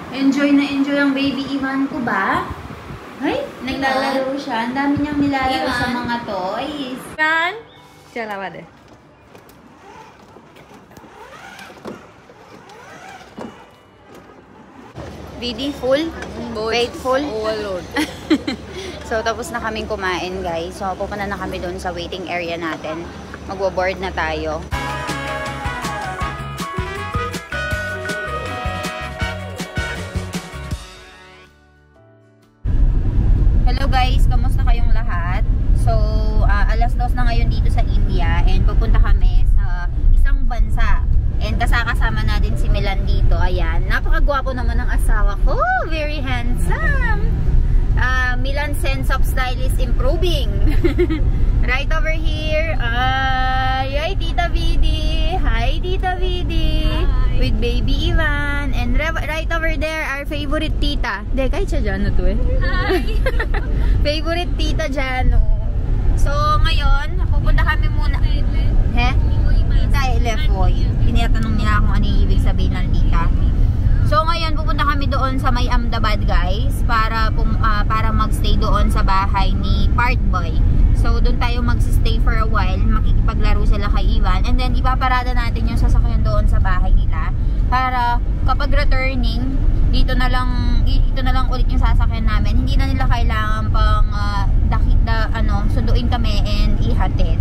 Enjoy na enjoy ang baby Ivan ko ba? Ay, naglalaro siya. Ang dami niyang nilalaro sa mga toys. Ivan? Chalawa deh. Vidi, full? Faithful? Overload. So, tapos na kaming kumain, guys. So, pupunta na kami doon sa waiting area natin. Magbo-board na tayo. Hello guys, kamusta kayong lahat? So, alas 2 na ngayon dito sa India and pupunta kami sa isang bansa. And kasama natin si Milan dito. Ayan, napakagwapo naman ng asawa ko. Very handsome. Milan's sense of style is improving. Right over here. Hi, Tita Vidi. Hi, Tita Vidi. Hi. With baby Ivan. And right over there, our favorite tita. De, kahit siya Jano to eh. Hi. Favorite tita Jano. So, ngayon, pupunta kami muna. He? Tita Elefoy. Tinatanong nila kung ano yung ibig sabihin ng tita. So, ngayon, pupunta kami doon sa may Ahmedabad, guys. Para magstay doon sa bahay ni Partboy. So, doon tayo magsistay for a while. Makikipaglaro sila kay Ivan. And then, ipaparada natin yung sasakyan doon sa bahay nila. Para kapag returning, ito na lang ulit yung sasakyan namin. Hindi na nila kailangan pang sunduin kami and ihatid.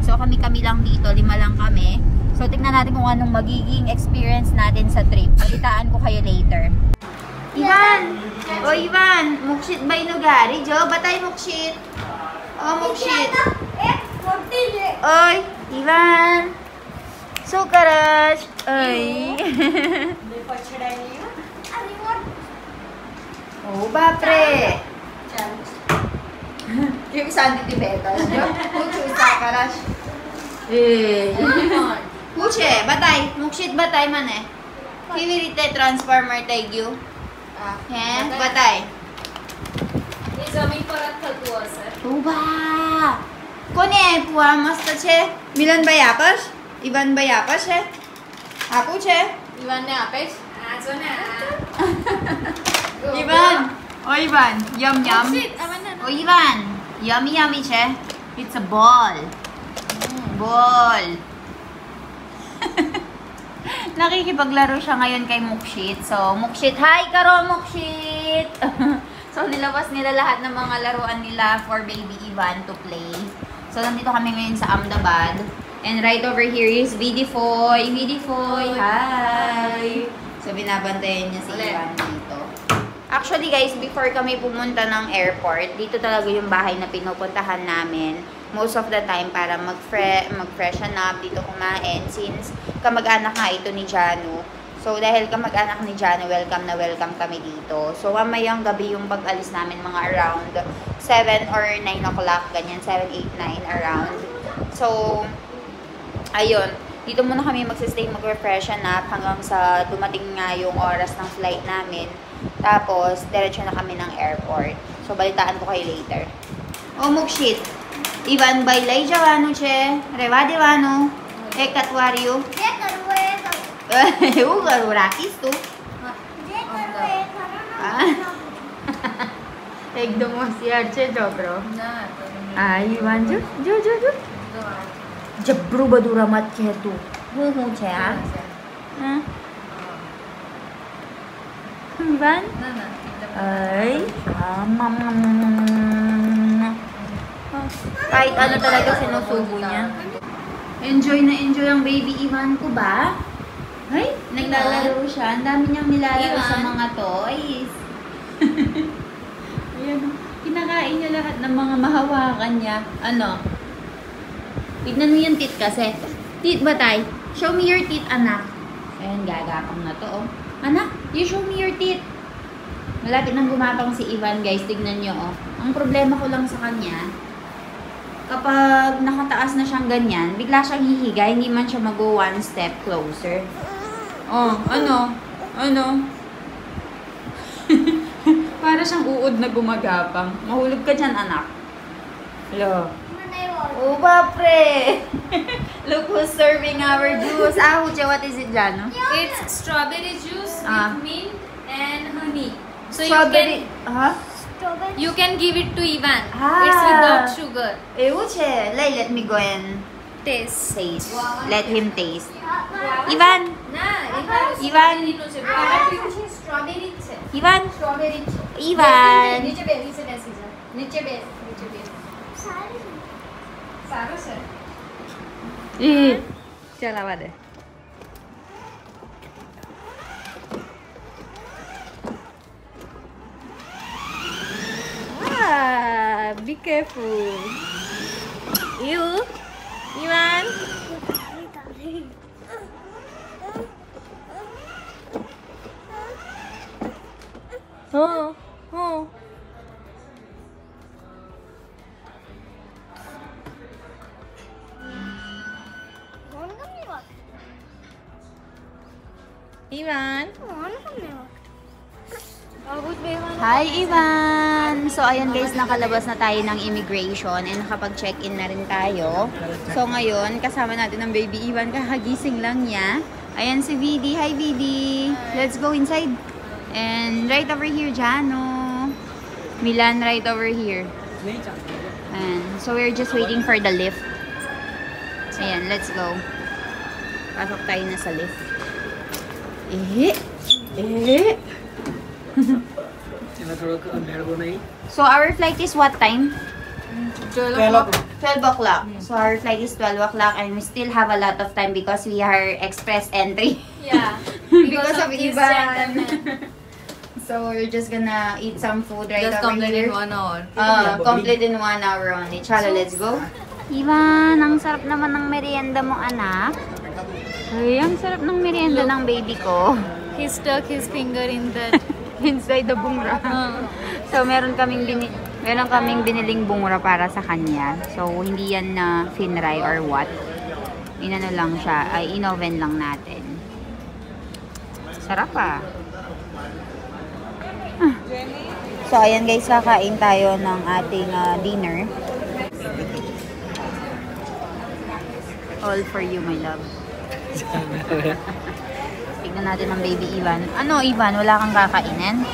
So, kami lang dito. 5 lang kami. So, tignan natin kung anong magiging experience natin sa trip. Balitaan ko kayo later. Ivan! O, Ivan! Mukshit ba inugari? Jo, batay mukshit! O, mukshit! Oy! Ivan! Sukarash! Oy! Oh, bapre! Yung Sandy Tibetan. Kuchu, sukarash! Eh! Kuche, batay! Mukshit batay man eh. Kivirite transformer taigyu. He? Batay. ये जमीन पर रखा हुआ sir. Uba! Kone ay puwa masta che? Milan bayapas? Ivan bayapas he? Apu che? Ivan ने आपेश. आजो ना. Ivan! O Ivan, yum yum. O Ivan, yummy yummy che? It's a ball. Ball. Nakikipaglaro siya ngayon kay Mukshit. So, Mukshit, hi karo Mukshit! So, nilabas nila lahat ng mga laruan nila for baby Ivan to play. So, nandito kami ngayon sa Ahmedabad. And right over here is Vidifoy. Vidifoy, hi! So, binabantayan niya si Ivan dito. Actually guys, before kami pumunta ng airport, dito talaga yung bahay na pinupuntahan namin. Most of the time para mag-freshen up, dito kumain. Since kamag-anak nga ito ni Janu. So, dahil kamag-anak ni Janu, welcome na welcome kami dito. So, mamayang gabi yung pag-alis namin, mga around 7 or 9 o'clock, ganyan, 7, 8, 9 around. So, ayun. Dito muna kami magsistay, mag-refreshen up hanggang sa dumating nga yung oras ng flight namin. Tapos, diretso na kami ng airport. So, balitaan ko kayo later. Oh, Mukshit. Ivan bailay jawano che. Reva devano. Ekatwaryo. Ugaru rakis tu. Ekdom hoशियार che jogro. Ivan jo. Jabru badura mat che tu. Hu che ha. Ivan? Ay. Kahit ano talaga sinusubo niya. Enjoy na enjoy ang baby Ivan ko ba? Ay, naglalaro siya. Ang dami niyang nilalaro sa mga toys. Ayan. Kinakain niya lahat ng mga mahawakan niya. Ano? Tignan mo yung teeth kasi. Teeth ba tay? Show me your teeth, anak. Ayan, gagapang na to, oh. Anak, you show me your teeth. Malapit nang gumapang si Ivan, guys. Tignan nyo, oh. Ang problema ko lang sa kanya, kapag nakataas na siyang ganyan, bigla siyang hihiga, hindi man siya mag-go one step closer. Oh, ano? Para siyang uod na gumagapang. Mahulog ka dyan, anak. Hello. Oh, bapre! Look who's serving our juice. Huche, what is it, Jano? It's strawberry juice with mint and So Strawberry. you can give it to Ivan. Ah. It's without sugar. એવું છે. Let me go and Taste. Let him taste. Ivan. Ivan. Strawberry છે. Ivan. Strawberry છે. Ivan. નીચે બેસી જા. નીચે બેસ. સારું છે. ચાલ આવા દે. Be careful. You, Ivan. Oh. Ivan. Hi, Ivan! So, ayan guys, nakalabas na tayo ng immigration and nakapag-check-in na rin tayo. So, ngayon, kasama natin ang baby Ivan. Kakagising lang niya. Ayan si VD. Hi, VD! Let's go inside. And right over here, Jano. Milan, right over here. And so, we're just waiting for the lift. Ayan, let's go. Pasok tayo na sa lift. So our flight is what time? 12 o'clock. So our flight is 12 o'clock and we still have a lot of time because we are express entry. Yeah. Because of this Ivan. gentleman. So we're just gonna eat some food right Just over complete here. in 1 hour. Complete in 1 hour only. Chalo, let's go. Ivan, ang sarap naman ng merienda mo, anak. Ay, ang sarap ng merienda ng baby ko. He stuck his finger in that. Inside the bungra. So, meron kaming biniling bungra para sa kanya. So, hindi yan na finry or what. Inano lang siya, ay in-oven lang natin. Sarap ah. So, ayan guys, kakain tayo ng ating dinner. All for you, my love. Tignan natin ang baby Ivan. Ano, Ivan? Wala kang kakainin?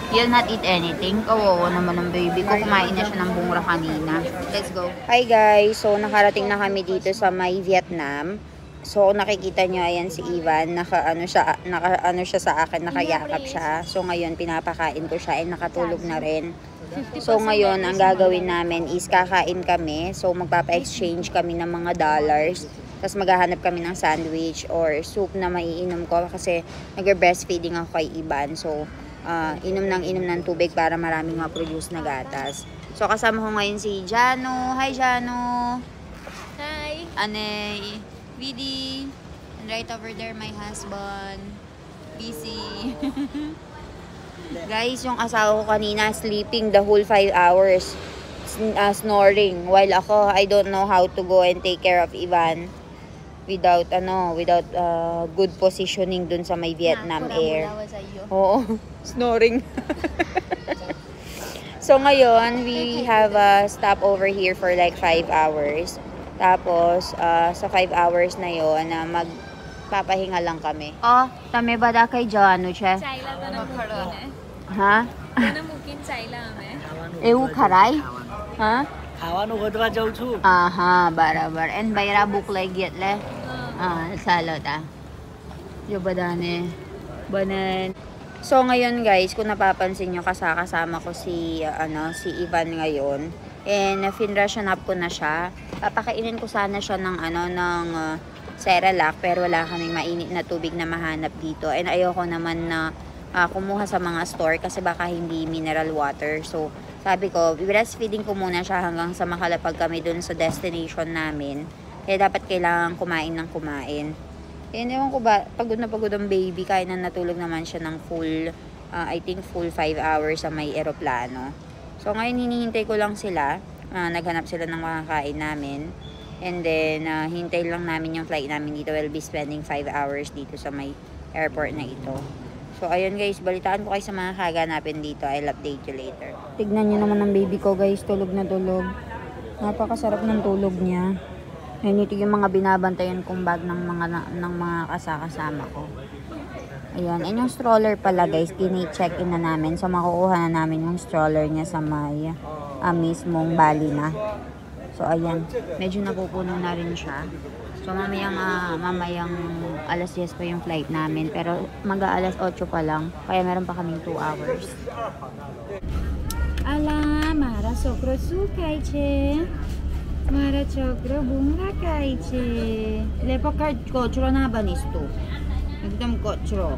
You'll not eat anything? Kawawa naman ang baby ko. Kumain na siya ng bungra kanina. Let's go. Hi guys. So, nakarating na kami dito sa May Vietnam. So, nakikita nyo, ayan si Ivan. Naka siya sa akin. Nakayakap siya. So, ngayon, pinapakain ko siya. And nakatulog na rin. So, ngayon, ang gagawin namin is kakain kami. So, magpapa-exchange kami ng mga dollars. Tapos maghahanap kami ng sandwich or soup na maiinom ko kasi nag-breastfeeding ako kay Ivan. So, inom ng tubig para maraming ma-produce na gatas. So, kasama ko ngayon si Jano. Hi, Jano! Hi! Anay! Vidi! And right over there, my husband. Busy. Guys, yung asawa ko kanina sleeping the whole 5 hours. Snoring. While ako, I don't know how to go and take care of Ivan. Without good positioning dun sa may Vietnam Air. Oo, snoring. So ngayon, we have a stop over here for like 5 hours. Tapos, sa 5 hours na yon magpapahinga lang kami. Oh, tame ba da kay Jano che? ચાયલા તને મૂકીને Ha? તને મૂકીને ચાયલા અમે. એવું ખરાય? Ha? ખાવાનું ગોતવા જાઉં છું. Aha, barabar. And bayra buklay gietle. Salo ta. Yo badane. Banan. So ngayon guys, kung napapansin nyo, kasama ko si Ivan ngayon. And finration up ko na siya. Papakainin ko sana siya ng Cerelac, pero wala kaming mainit na tubig na mahanap dito. And ayoko naman na kumuha sa mga store kasi baka hindi mineral water. So sabi ko, breastfeeding ko muna siya hanggang sa makalapag kami dun sa destination namin. Kaya dapat kailangan kumain ng kumain. And ewan ko ba, pagod na pagod ang baby, kaya na natulog naman siya ng I think full 5 hours sa may eroplano. So ngayon hinihintay ko lang sila. Naghanap sila ng makakain namin. And then, hintay lang namin yung flight namin dito. We'll be spending 5 hours dito sa may airport na ito. So, ayun guys, balitaan ko kayo sa mga kaganapin dito. I'll update you later. Tignan nyo naman ang baby ko guys, tulog na tulog. Napakasarap ng tulog niya. Ayun, ito yung mga binabantayan kong bag ng mga kasama ko. Ayan. And yung stroller pala guys, tini-check-in na namin. So, makukuha na namin yung stroller niya sa may mismong Bali na. So, ayan. Medyo napupuno na rin siya. So, mamayang alas 10 pa yung flight namin. Pero, mag-aalas 8 pa lang. Kaya meron pa kaming 2 hours. Ala, mara sokro sukay che. Mara chokro bunga kay che. Lepo card kochro na ba nisto? Nagdam kochro.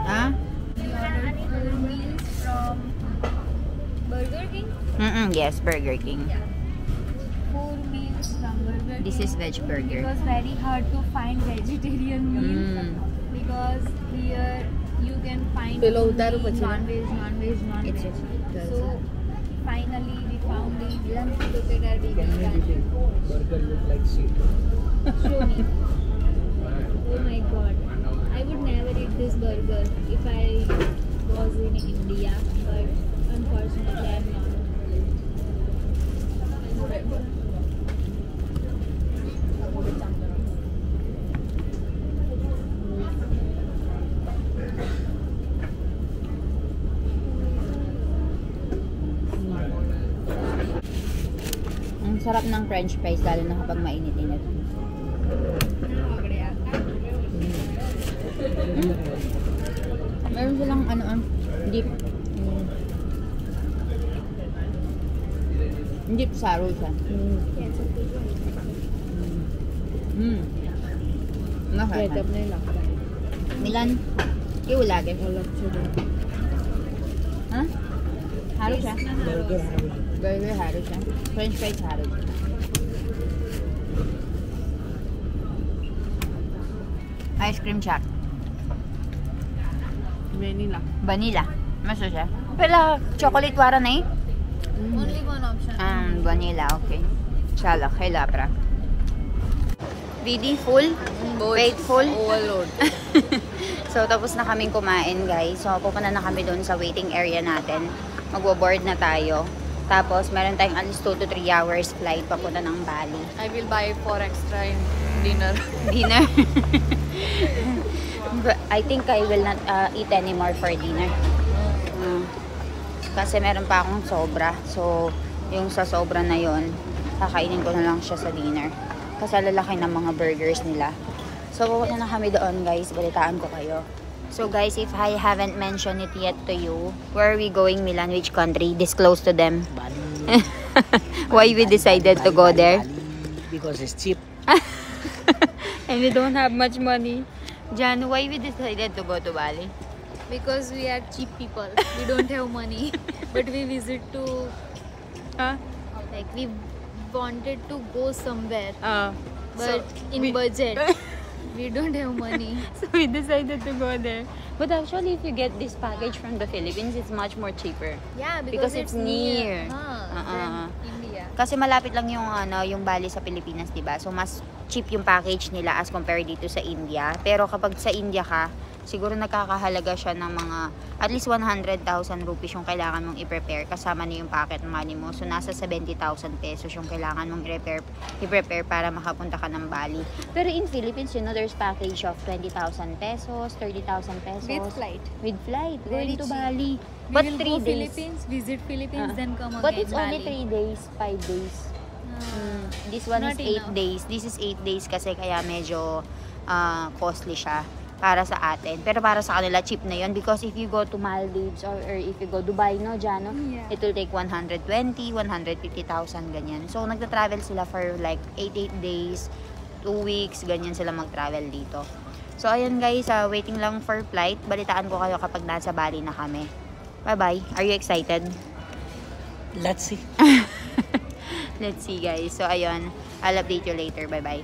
Ha? We ordered 4 meals from Burger King. Yes, Burger King. Yeah. 4 meals from Burger King. This is veg burger. It was very hard to find vegetarian meal because here you can find only non-veg. It's So finally we found it. Look at our baby. Burger look like shit. Show me. Oh my god. I would never eat this burger if I was in India, but unfortunately I'm not. Ang sarap ng french fries lalo na kapag mainit-init. Meron silang dip. Dip saro siya. Masarap. Milan, kayo lagi. Ha? Haro siya? Burger Burger haro siya. French fries haro siya. Ice cream shack. Vanilla. Masa siya? Pala, chocolate wara na eh? Only one option. Vanilla, okay. Chala, kay lapra. Vidi, full? Wait, full? Overload. So, tapos na kaming kumain, guys. So, pupunta na kami doon sa waiting area natin. Magbo-board na tayo. Tapos, meron tayong at least 2 to 3 hours flight papunta ng Bali. I will buy 4 extra in dinner. Dinner? But I think I will not eat anymore for dinner. Kasi meron pa akong sobra. So, yung sa sobra na yon, kakainin ko na lang siya sa dinner. Kasi lalaki ng mga burgers nila. So, pupunta na kami doon, guys. Balitaan ko kayo. So, guys, if I haven't mentioned it yet to you, where are we going, Milan? Which country? Disclose to them. Bali. Why we decided to go there? Bali, because it's cheap. And we don't have much money. Jan, why we decided to go to Bali? Because we are cheap people. We don't have money. But we visit to... Like, we wanted to go somewhere. But in budget. We don't have money. So we decided to go there. But actually, if you get this package from the Philippines, it's much more cheaper. Yeah, Because it's near. Than India. Kasi malapit lang yung yung Bali sa Pilipinas, 'di ba? So mas cheap yung package nila as compared dito sa India. Pero kapag sa India ka, siguro nagkakahalaga siya ng mga at least 100,000 rupees yung kailangan mong i-prepare kasama na yung pocket money mo. So nasa 70,000 pesos yung kailangan mong i-prepare para makapunta ka ng Bali. Pero in Philippines, you know, there's package of 20,000 pesos, 30,000 pesos. With flight. With flight. Very Going to cheap. Bali. We But will 3 go days. Philippines, visit Philippines, then come again. But it's only Bali. 3 days, 5 days. This one Not is 8 enough. days. This is 8 days kasi kaya medyo costly siya para sa atin. Pero para sa kanila, cheap na yun. Because if you go to Maldives or if you go Dubai, no, Jano, Yeah. it will take 120, 150,000, ganyan. So, nagta-travel sila for like 8 days, 2 weeks, ganyan sila mag-travel dito. So, ayun guys, waiting lang for flight. Balitaan ko kayo kapag nasa Bali na kami. Bye-bye. Are you excited? Let's see. Let's see guys. So ayun, I'll update you later. Bye bye.